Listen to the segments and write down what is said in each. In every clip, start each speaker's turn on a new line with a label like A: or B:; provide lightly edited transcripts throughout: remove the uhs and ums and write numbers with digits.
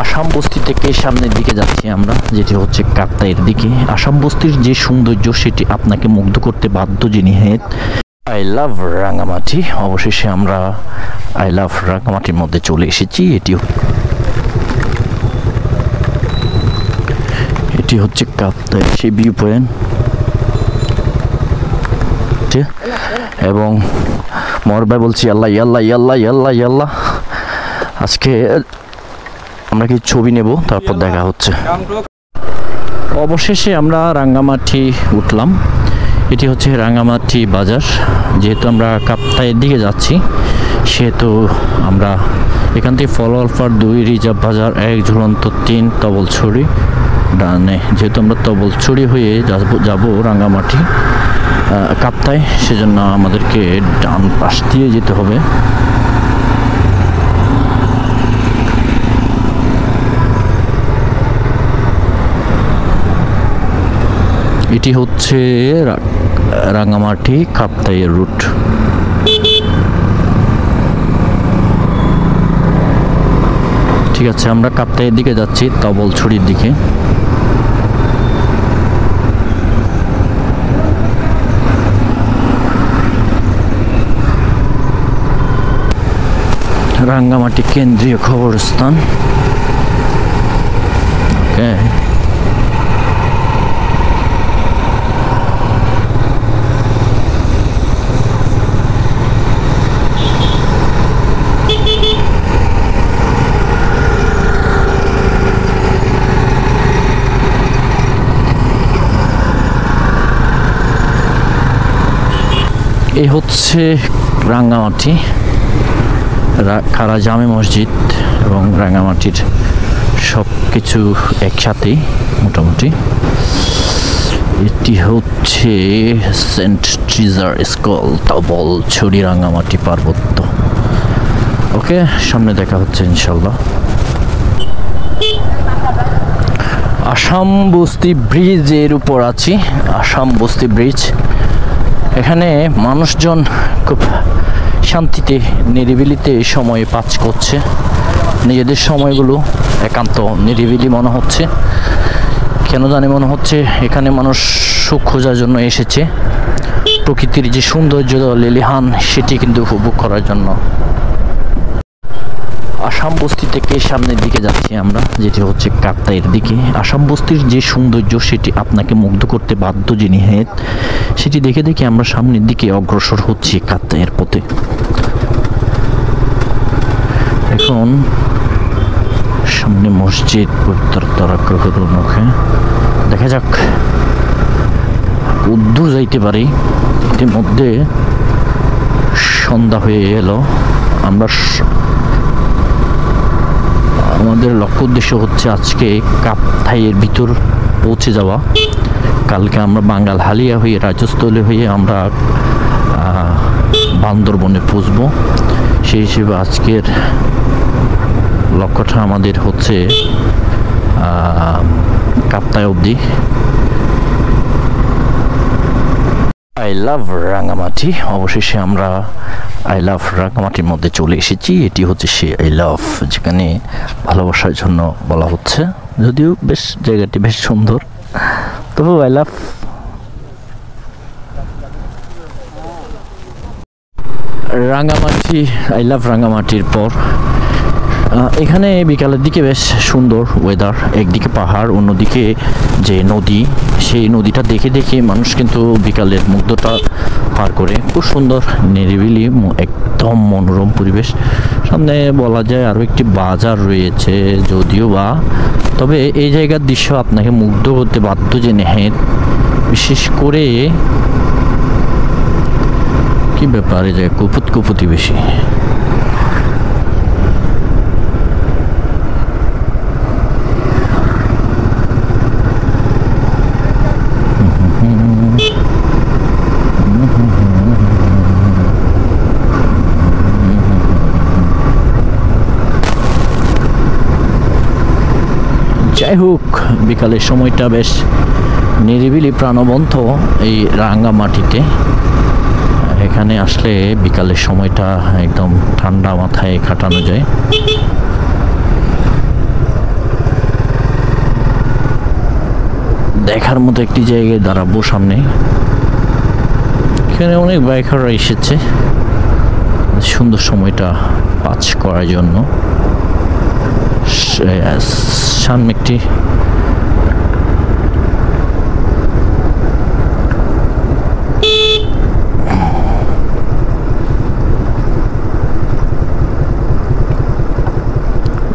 A: আসাম বস্তি থেকে সামনের দিকে যাচ্ছি আমরা, যেটি হচ্ছে কাপ্তাইয়ের দিকে। আসাম বস্তির যে সৌন্দর্য সেটি আপনাকে মুগ্ধ করতে বাধ্য। জিনিহেত আই লাভ রাঙামাটি। অবশেষে আমরা আই লাভ রাঙামাটির মধ্যে চলে এসেছি। এটি হচ্ছে কাপ্তাই সেই ভিউ পয়েন্ট, এবং মর ভাই বলছি আল্লাহ আল্লাহ আল্লাহ আল্লাহ আল্লাহ। আজকে আমরা কি ছবি নেব, তারপর দেখা হচ্ছে। অবশেষে আমরা রাঙ্গামাটি উঠলাম। এটি হচ্ছে রাঙ্গামাটি বাজার। যেহেতু আমরা কাপ্তাইয়ের দিকে যাচ্ছি, সেহেতু আমরা এখান থেকে ফলোয়ালফার 2, রিজার্ভ বাজার 1, ঝুলন্ত 3, তবলছড়ি ডানে। যেহেতু আমরা তবলছড়ি হয়ে যাব রাঙ্গামাটি কাপ্তাই, সেজন্য আমাদেরকে ডান পাশ দিয়ে যেতে হবে। এটি হচ্ছে রাঙ্গামাটি কাপ্তাইয়ের রুট। ঠিক আছে, আমরা কাপ্তাইয়ের দিকে যাচ্ছি, তবলছড়ির দিকে। রাঙ্গামাটি কেন্দ্রীয় খবরস্থান। ওকে, এই হচ্ছে রাঙ্গামাটি খাড়া জামে মসজিদ এবং রাঙ্গামাটির সব কিছু একসাথেই মোটামুটি। এটি হচ্ছে সেন্ট ট্রিজার স্কুল, তবলছড়ি, রাঙ্গামাটি পার্বত্য। ওকে, সামনে দেখা হচ্ছে ইনশাল্লাহ। আসাম বস্তি ব্রিজের উপর আছি। আসাম বস্তি ব্রিজ, এখানে মানুষজন খুব শান্তিতে নিরিবিলিতে সময় পাস করছে। নিজেদের সময়গুলো একান্ত নিরিবিলি মনে হচ্ছে। কেন জানি মনে হচ্ছে এখানে মানুষ সুখ খোঁজার জন্য এসেছে। প্রকৃতির যে সৌন্দর্য লেলিহান, সেটি কিন্তু উপভোগ করার জন্য। আসাম বস্তি থেকে সামনের দিকে যাচ্ছি আমরা, যেটি হচ্ছে কাপ্তাইয়ের দিকে। আসাম বস্তির যে সৌন্দর্য সেটি আপনাকে মুগ্ধ করতে বাধ্য। জিনিহেত সেটি দেখে দেখে আমরা সামনের দিকে অগ্রসর হচ্ছি কাপ্তাইয়ের পথে। এখন সামনে মসজিদ, মুখে দেখা যাক, উদ্দূর যাইতে পারি। ইতিমধ্যে সন্ধ্যা হয়ে এলো। আমাদের লক্ষ্য উদ্দেশ্য হচ্ছে আজকে কাপ্তাইয়ের ভিতর পৌঁছে যাওয়া। কালকে আমরা বাঙ্গাল হালিয়া হয়ে, রাজস্থলী হয়ে আমরা বান্দরবনে পৌঁছব। সেই হিসেবে আজকের লক্ষ্যটা আমাদের হচ্ছে কাপ্তাই অবধি। I love Rangamati. অবশেষে আমরা আই লাভ রাঙ্গামাটির মধ্যে চলে এসেছি। এটি হচ্ছে সে আই লাভ, যেখানে ভালোবাসার জন্য বলা হচ্ছে। যদিও বেশ জায়গাটি বেশ সুন্দর, তবু I love. Rangamati, I love রাঙ্গামাটির পর এখানে বিকালের দিকে বেশ সুন্দর ওয়েদার। একদিকে পাহাড়, অন্যদিকে যে নদী, সেই নদীটা দেখে দেখে মানুষ কিন্তু বিকালের মুগ্ধতা পার করে। খুব সুন্দর নিরিবিলি, একদম মনোরম পরিবেশ। সামনে বলা যায় আরও একটি বাজার রয়েছে যদিও বা, তবে এই জায়গার দৃশ্য আপনাকে মুগ্ধ করতে বাধ্য। জিনিহেত বিশেষ করে কি ব্যাপার, এই জায়গায় কুপুতি বেশি। যাই হোক, বিকালের সময়টা বেশ নিরিবিলি প্রাণবন্ত এই রাঙ্গামাটিতে। এখানে আসলে বিকালের সময়টা একদম ঠান্ডা মাথায় কাটানো যায়। দেখার মতো একটি জায়গায় দাঁড়াবো সামনে। এখানে অনেক বাইকাররা এসেছে সুন্দর সময়টা পাস করার জন্য। সামনে একটি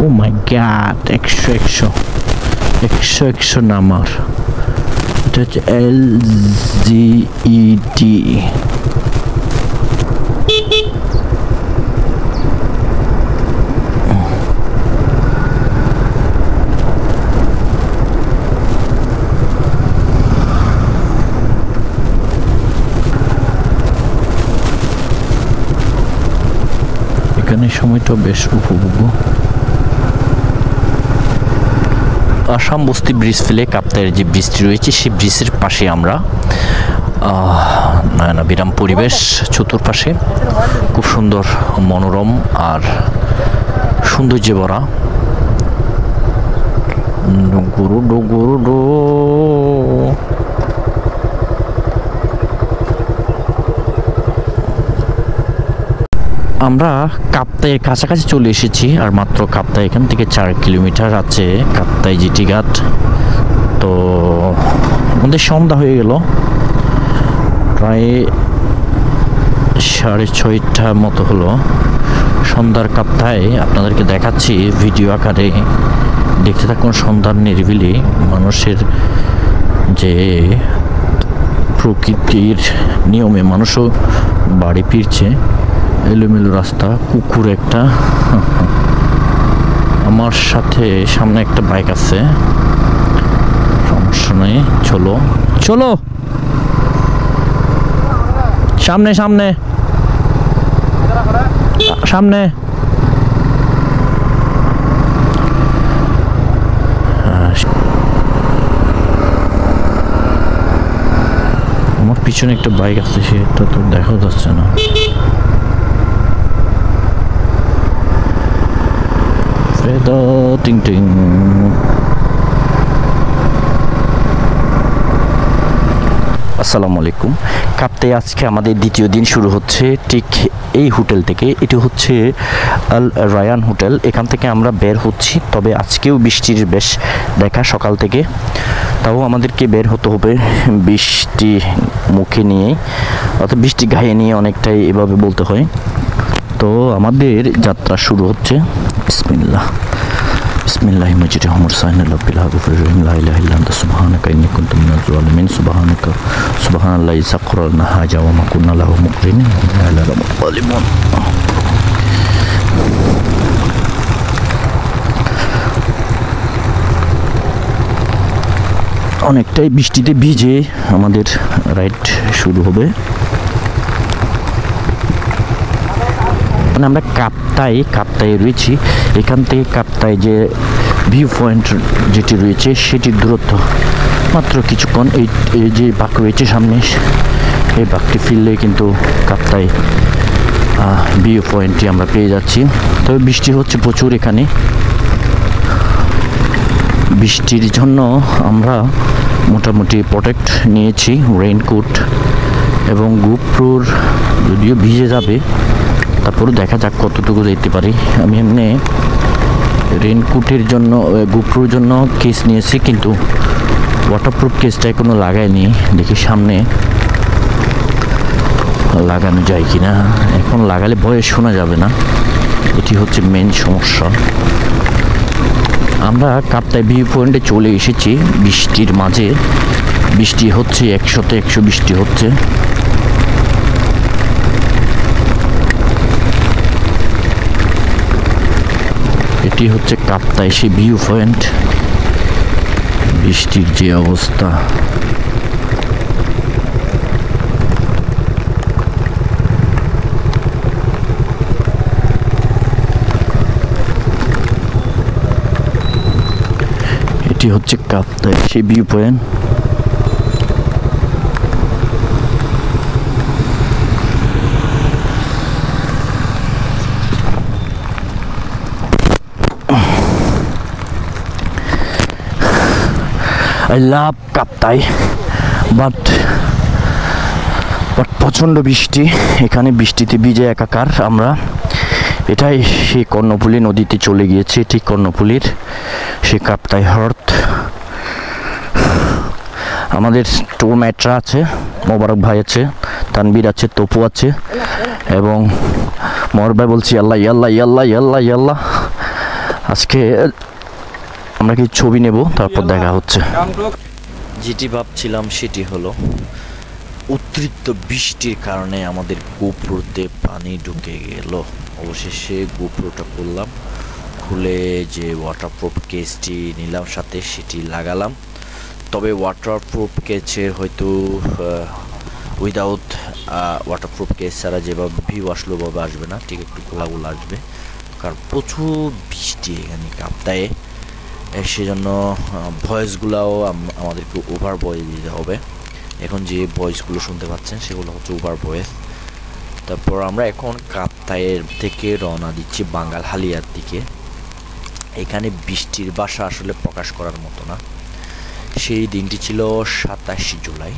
A: ও মাই গড 100 নাম্বার, এটা হচ্ছে LGED। এখানে সময়টা বেশ উপভোগ্য। আসাম বস্তি ব্রিজ ফেলে কাপ্তাইয়ের যে ব্রিজটি রয়েছে সেই ব্রিজের পাশে আমরা নয়নাবিরাম পরিবেশ, চতুর্পাশে খুব সুন্দর মনোরম আর সৌন্দর্যে ভরা। আমরা কাপ্তাইয়ের কাছাকাছি চলে এসেছি, আর মাত্র কাপ্তাই এখান থেকে 4 কিলোমিটার আছে কাপ্তাই জিটি ঘাট। তো আমাদের সন্ধ্যা হয়ে গেল, প্রায় 6:30টার মতো হলো। সন্ধ্যার কাপ্তাই আপনাদেরকে দেখাচ্ছি ভিডিও আকারে, দেখতে থাকুন। সন্ধ্যার নিরিবিলি মানুষের যে প্রকৃতির নিয়মে মানুষও বাড়ি ফিরছে, এলোমেলো রাস্তা, কুকুর একটা। আমার সাথে সামনে একটা বাইক আছে, সমস্যা নেই, চলো চলো সামনে সামনে সামনে। আমার পিছনে একটা বাইক আছে, সেটা তো দেখা যাচ্ছে না। টিং টিং। আসসালামু আলাইকুম। কাপ্তাই আজকে আমাদের দ্বিতীয় দিন শুরু হচ্ছে ঠিক এই হোটেল থেকে। এটি হচ্ছে আল রায়ান হোটেল। এখান থেকে আমরা বের হচ্ছি, তবে আজকেও বৃষ্টির বেশ দেখা সকাল থেকে। তাও আমাদেরকে বের হতে হবে বৃষ্টি মুখে নিয়ে, অর্থাৎ বৃষ্টি গায়ে নিয়ে, অনেকটাই এভাবে বলতে হয়। তো আমাদের যাত্রা শুরু হচ্ছে। বিসমিল্লাহ বিসমিল্লাহি মাজরিহা ওয়া মুরসালিহা বিল গফুরির রহিম লা ইলাহা ইল্লা আনতা সুবহানাকা ইন্নী কুনতু মিনাজ জালিমিন সুবহানাকা সুবহানাল্লাহি সাখখারানা হাজা ওয়া মা কুন্না লাহু মুকরিনিন ওয়া ইন্না ইলা লামুন। অনেকটাই বৃষ্টিতে ভিজে আমাদের রাইড শুরু হবে। আমরা কাপ্তাই রয়েছি। এখান থেকে কাপ্তাই যে ভিউ পয়েন্ট যেটি রয়েছে সেটির দূরত্ব মাত্র কিছুক্ষণ। এই যে বাঁক রয়েছে সামনে, এই বাঁকটি ফিরলে কিন্তু কাপ্তাই ভিউ পয়েন্টটি আমরা পেয়ে যাচ্ছি। তবে বৃষ্টি হচ্ছে প্রচুর এখানে। বৃষ্টির জন্য আমরা মোটামুটি প্রোটেক্ট নিয়েছি, রেইনকোট এবং গোপ্রোর, যদিও ভিজে যাবে তারপরে দেখা যাক কতটুকু যেতে পারি। আমি এমনি রেইনকোটের জন্য, গোপ্রোর জন্য কেস নিয়েছি, কিন্তু ওয়াটারপ্রুফ কেসটা এখনো লাগাইনি। দেখি সামনে লাগানো যায় কিনা। এখন লাগালে ভয়ে শোনা যাবে না, এটি হচ্ছে মেন সমস্যা। আমরা কাপ্তাই ভিউ পয়েন্টে চলে এসেছি বৃষ্টির মাঝে। বৃষ্টি হচ্ছে 100তে 100 বৃষ্টি হচ্ছে। এটি হচ্ছে কাপ্তাই সেই ভিউ পয়েন্ট। বৃষ্টির যে অবস্থা, এটি হচ্ছে কাপ্তাই সেই view point. I love Kaptai, but প্রচণ্ড বৃষ্টি, এখানে বৃষ্টিতে ভিজে একাকার আমরা। এটাই সেই কর্ণফুলী নদীতে চলে গিয়েছে, ঠিক কর্ণফুলীর সেই কাপ্তাই হ্রদ। আমাদের ট্যুর ম্যাটরা আছে, মোবারক ভাই আছে, তানবীর আছে, তপু আছে, এবং মহর ভাই বলছি আল্লাহ ইয়াল্লাহ ইয়াল্লাহ ইয়াল্লাহ ইয়াল্লাহ। আজকে আমরা কি ছবি নেব, তারপর দেখা হচ্ছে। যেটি ভাবছিলাম সেটি হলো, অতিরিক্ত বৃষ্টির কারণে আমাদের গোপ্রোতে পানি ঢুকে গেল। অবশেষে গোপ্রোটা খুললাম, খুলে যে ওয়াটারপ্রুফ কেসটি নিলাম সাথে সেটি লাগালাম। তবে ওয়াটারপ্রুফ কেসের হয়তো উইদাউট ওয়াটারপ্রুফ কেস ছাড়া যেভাবে ভিউ আসলো ভাবে আসবে না, ঠিক একটু গোলাগুলো আসবে, কারণ প্রচুর বৃষ্টি এখানে কাপ্তায়ে। সেজন্য ভয়েসগুলোও আমাদেরকে ওভার ভয়েস দিতে হবে। এখন যে ভয়েসগুলো শুনতে পাচ্ছেন সেগুলো হচ্ছে ওভার ভয়েস। তারপর আমরা এখন কাপ্তায়ের থেকে রওনা দিচ্ছি বাঙ্গালহালিয়ার দিকে। এখানে বৃষ্টির বাসা আসলে প্রকাশ করার মতো না। সেই দিনটি ছিল 27 জুলাই,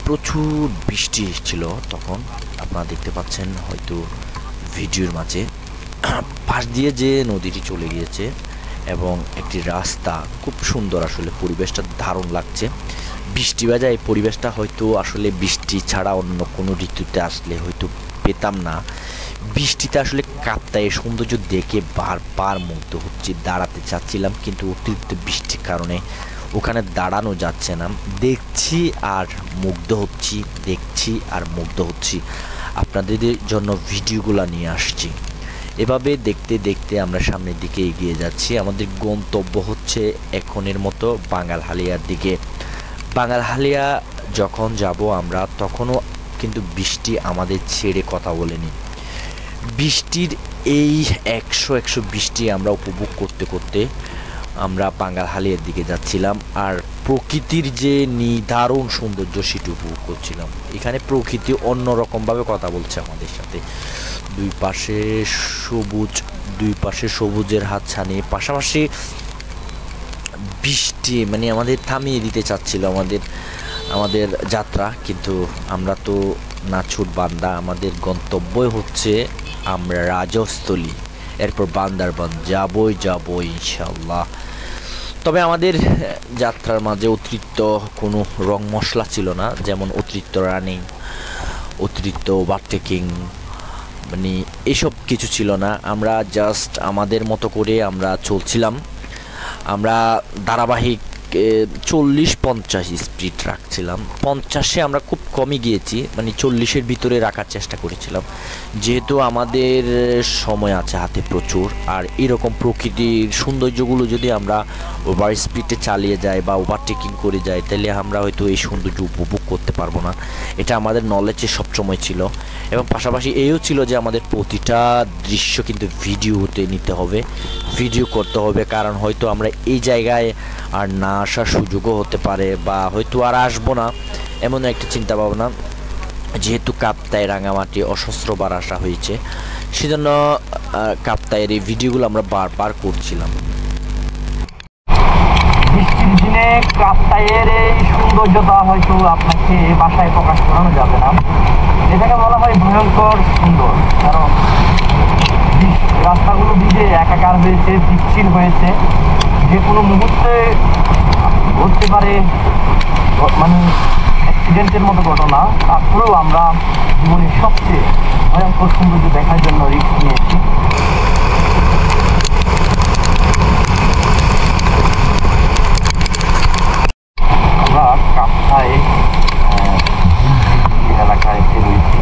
A: প্রচুর বৃষ্টি ছিল তখন, আপনারা দেখতে পাচ্ছেন হয়তো ভিডিওর মাঝে। পাশ দিয়ে যে নদীটি চলে গিয়েছে এবং একটি রাস্তা, খুব সুন্দর আসলে, পরিবেশটা দারুণ লাগছে। বৃষ্টি বাজা এই পরিবেশটা হয়তো আসলে বৃষ্টি ছাড়া অন্য কোনো ঋতুতে আসলে হয়তো পেতাম না। বৃষ্টিতে আসলে কাপ্তায়ের সৌন্দর্য দেখে বারবার মুগ্ধ হচ্ছি, দাঁড়াতে চাচ্ছিলাম কিন্তু অতিরিক্ত বৃষ্টির কারণে ওখানে দাঁড়ানো যাচ্ছে না। দেখছি আর মুগ্ধ হচ্ছি, দেখছি আর মুগ্ধ হচ্ছি, আপনাদের জন্য ভিডিওগুলো নিয়ে আসছি। এভাবে দেখতে দেখতে আমরা সামনের দিকে এগিয়ে যাচ্ছি। আমাদের গন্তব্য হচ্ছে এখনের মতো বাঙ্গালহালিয়ার দিকে। বাঙ্গালহালিয়া যখন যাব আমরা, তখনও কিন্তু বৃষ্টি আমাদের ছেড়ে কথা বলেনি। বৃষ্টির এই 100 বৃষ্টি আমরা উপভোগ করতে করতে আমরা বাঙ্গালহালিয়ার দিকে যাচ্ছিলাম, আর প্রকৃতির যে নিদারুণ সৌন্দর্য সেটি উপভোগ করছিলাম। এখানে প্রকৃতি অন্যরকমভাবে কথা বলছে আমাদের সাথে। দুই পাশে সবুজের হাতছানি, পাশাপাশি বৃষ্টি মানে আমাদের থামিয়ে দিতে চাচ্ছিল আমাদের যাত্রা, কিন্তু আমরা তো নাছুট বান্দা। আমাদের গন্তব্যই হচ্ছে আমরা রাজস্থলী, এরপর বান্দারবান যাবই ইনশাল্লাহ। তবে আমাদের যাত্রার মাঝে অতিরিক্ত কোনো রং মশলা ছিল না, যেমন অতিরিক্ত রানিং, অতিরিক্ত ওভারটেকিং, মানে এসব কিছু ছিল না। আমরা জাস্ট আমাদের মতো করে আমরা চলছিলাম। আমরা ধারাবাহিক 40-50 স্পিড রাখছিলাম। 50-এ আমরা খুব কমই গিয়েছি, মানে 40-এর ভিতরে রাখার চেষ্টা করেছিলাম, যেহেতু আমাদের সময় আছে হাতে প্রচুর। আর এরকম প্রকৃতির সৌন্দর্যগুলো যদি আমরা ওভার স্পিডে চালিয়ে যাই বা ওভারটেকিং করে যাই, তাহলে আমরা হয়তো এই সৌন্দর্য উপভোগ করতে পারবো না। এটা আমাদের নলেজে সবসময় ছিল, এবং পাশাপাশি এও ছিল যে আমাদের প্রতিটা দৃশ্য কিন্তু ভিডিওতে নিতে হবে, ভিডিও করতে হবে, কারণ হয়তো আমরা এই জায়গায় আর না আসার সুযোগও হতে পারে, বা হয়তো আর আসবো না, এমন একটা চিন্তা ভাবনা। যেহেতু কাপ্তাই রাঙামাটি অসহস্রবার আসা হয়েছে, সেজন্য কাপ্তাইয়ের এই ভিডিওগুলো আমরা বারবার করছিলাম।
B: বৃষ্টির দিনে কাপ্তাইয়ের এই সৌন্দর্যতা হয়তো আপনাকে বাসায় প্রকাশ করানো যাবে না। এটাকে বলা হয় ভয়ঙ্কর সুন্দর, কারণ রাস্তাগুলো ভিজে একাকার হয়েছে, বিচ্ছিন্ন হয়েছে, যে কোনো মুহূর্তে ঘটতে পারে মানে অ্যাক্সিডেন্টের মতো ঘটনা। তারপরেও আমরা জীবনের সবচেয়ে ভয়ঙ্কর সৌন্দর্য দেখার জন্য রিস্ক নিয়েছি। আমরা কাপ্তাই এলাকায় এসে রয়েছি।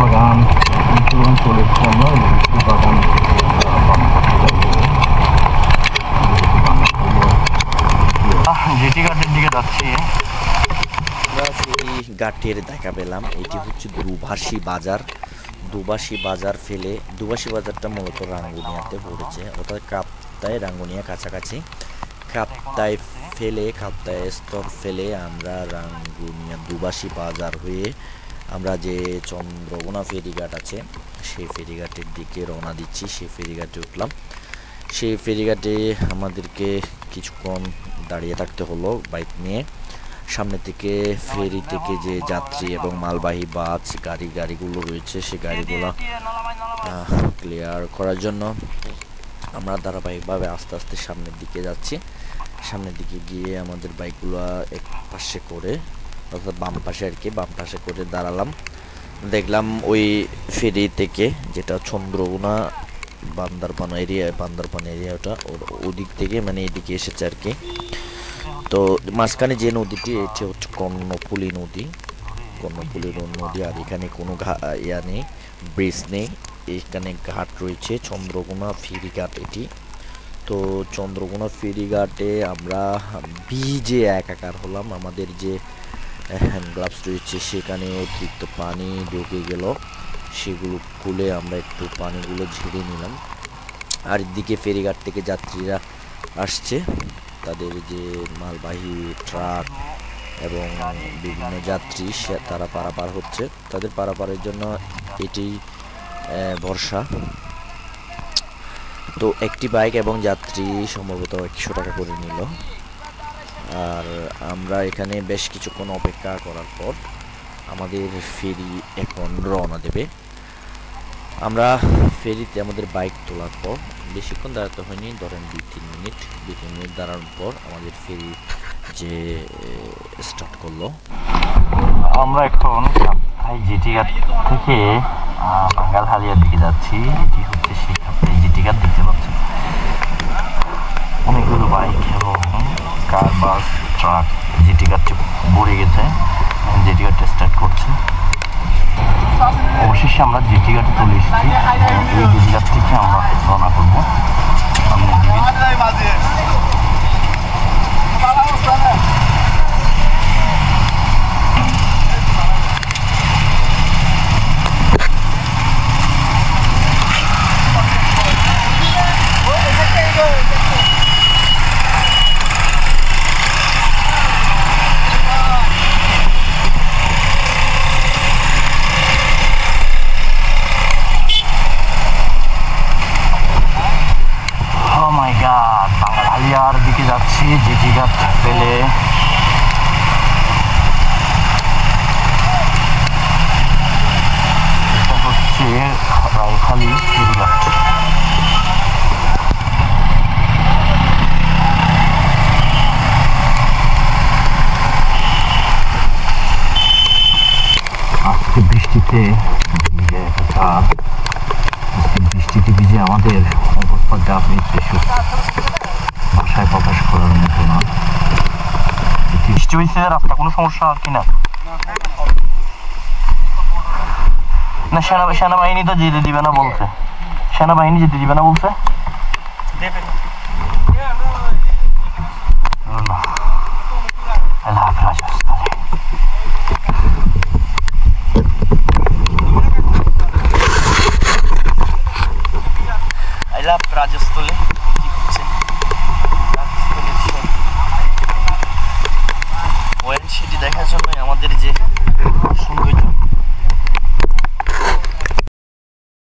B: বাগান চলে এসেছি আমরা, বাগান জেটি ঘাটের দিকে যাচ্ছি।
A: আমরা সেই ঘাটের দেখা পেলাম, এটি হচ্ছে দুবাসী বাজার। দুবাসী বাজারটা মূলত রাঙ্গুনিয়াতে পড়েছে, অর্থাৎ কাপ্তাই রাঙ্গুনিয়া কাছাকাছি। কাপ্তাই স্তর ফেলে আমরা রাঙ্গুনিয়া দুবাসী বাজার হয়ে আমরা যে চন্দ্রকোনা ফেরিঘাট আছে সেই ফেরিঘাটের দিকে রওনা দিচ্ছি। সেই ফেরিঘাটে উঠলাম। সেই ফেরিঘাটে আমাদেরকে কিছুক্ষণ দাঁড়িয়ে থাকতে হলো বাইক নিয়ে। সামনে থেকে ফেরি থেকে যে যাত্রী এবং মালবাহী বাস গাড়িগুলো রয়েছে সেই গাড়িগুলো ক্লিয়ার করার জন্য আমরা ধারাবাহিকভাবে আস্তে আস্তে সামনের দিকে যাচ্ছি। সামনের দিকে গিয়ে আমাদের বাইকগুলো এক পাশে করে, অর্থাৎ বাম পাশে আর কি, বাম পাশে করে দাঁড়ালাম। দেখলাম ওই ফেরি থেকে, যেটা চন্দ্রকোনা বান্দরবান এরিয়াটা ওদিক থেকে মানে এদিকে এসেছে আর কি। তো মাঝখানে যে নদীটি, এটি হচ্ছে কর্ণফুলী নদী। আর এখানে কোনো নেই, ব্রিজ নেই, এখানে ঘাট রয়েছে, চন্দ্রকোনা ফেরিঘাট এটি। তো চন্দ্রকোনা ফেরিঘাটে আমরা ভিজে একাকার হলাম। আমাদের যে হ্যান্ড গ্লাভস রয়েছে সেখানে অতিরিক্ত পানি ঢুকে গেল, সেগুলো খুলে আমরা একটু পানিগুলো ঝেড়ে নিলাম। আর এদিকে ফেরিঘাট থেকে যাত্রীরা আসছে, তাদের যে মালবাহী ট্রাক এবং বিভিন্ন যাত্রী তারা পারাপার হচ্ছে। তাদের পারাপারের জন্য এটি ভরসা। তো একটি বাইক এবং যাত্রী সম্ভবত 100 টাকা করে নিল। আর আমরা এখানে বেশ কিছুক্ষণ অপেক্ষা করার পর আমাদের ফেরি এখন রওনা দেবে। আমরা ফেরিতে আমাদের বাইক তোলার পর বেশিক্ষণ দাঁড়াতে হয়নি, ধরেন 2-3 মিনিট দাঁড়ানোর পর আমাদের ফেরি যে স্টার্ট করলো।
B: আমরা এখন জিটি ঘাট থেকে বাঙ্গালহালিয়ার দিকে যাচ্ছি। এটি হচ্ছে সেই জিটি ঘাট, দেখতে পাচ্ছেন অনেকগুলো বাইক এবং কার, বাস, ট্রাক জিটি ঘাটটি ভরে গেছে। জিটি ঘাটটা স্টার্ট করছে। অবশেষে আমরা জিটি ঘাটে চলে এসেছি। এই জিটি ঘাট থেকে আমরা রওনা করবো সামনের দিকে। বাঙ্গালহালিয়ার দিকে যাচ্ছি জিটি ঘাট পেলে। এটা হচ্ছে রায়খালী ফেরিঘাট। আজকে বৃষ্টিতে ভিজে আমাদের অবস্থাটা ভাষায় প্রকাশ করার মতো না। বৃষ্টি হয়েছে, রাস্তা কোনো সমস্যা আর কি না? না, সেনাবাহিনী তো যেতে দিবে না বলছে। সেনাবাহিনী যেতে দিবে না বলছে। রাজস্থলে কি হচ্ছে, রাজস্থলের সেটি দেখার জন্য আমাদের যে সৌন্দর্য